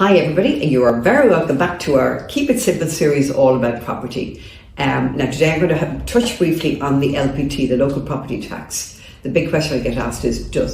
Hi everybody, and you are very welcome back to our Keep It Simple series all about property. Now today I'm going to touch briefly on the LPT, the local property tax. The big question I get asked is, do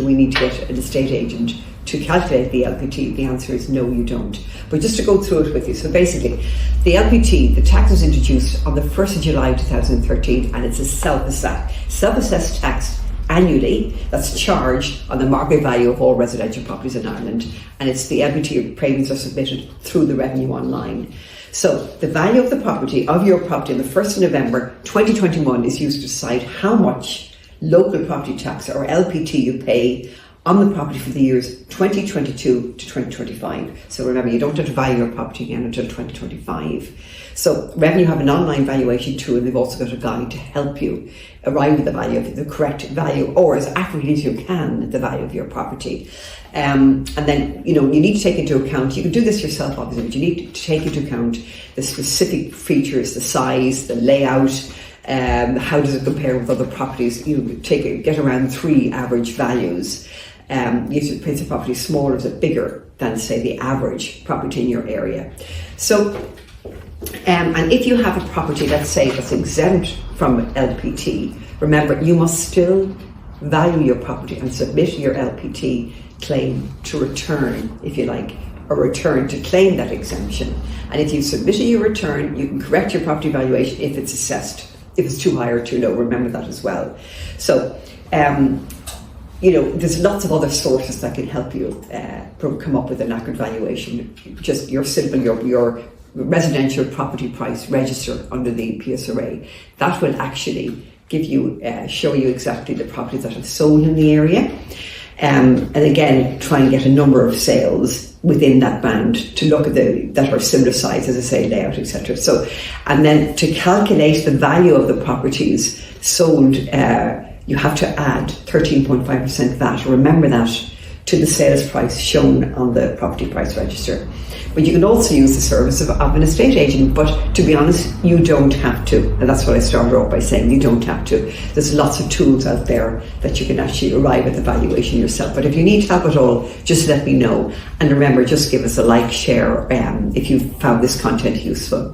we need to get an estate agent to calculate the LPT? The answer is no, you don't. But just to go through it with you, so basically the LPT, the tax was introduced on the 1st of July 2013, and it's a self-assessed tax annually that's charged on the market value of all residential properties in Ireland, and it's the LPT payments are submitted through the revenue online. So the value of the property, of your property, on the 1st of November 2021 is used to decide how much local property tax or LPT you pay on the property for the years 2022 to 2025. So remember, you don't have to value your property again until 2025. So Revenue have an online valuation tool, and they've also got a guide to help you arrive at the value of the correct value, or as accurately as you can, the value of your property. And then, you need to take into account, you can do this yourself obviously, but you need to take into account the specific features, the size, the layout, how does it compare with other properties. Get around 3 average values. Is the property smaller, is it bigger than, say, the average property in your area? So, and if you have a property, let's say, that's exempt from LPT, remember, you must still value your property and submit your LPT claim to return, if you like, a return to claim that exemption. And if you've submitted your return, you can correct your property valuation if it's assessed, if it's too high or too low. Remember that as well. So, there's lots of other sources that can help you come up with an accurate valuation. Just your residential property price register under the PSRA. That will actually give you, show you exactly the properties that have sold in the area. And again, try and get a number of sales within that band to look at that are similar size, as I say, layout, etc. So, and then to calculate the value of the properties sold, you have to add 13.5% VAT. Remember that, to the sales price shown on the property price register. But you can also use the service of an estate agent, but to be honest, you don't have to. And that's what I started off by saying, you don't have to. There's lots of tools out there that you can actually arrive at the valuation yourself. But if you need help at all, just let me know. And remember, just give us a like, share if you found this content useful.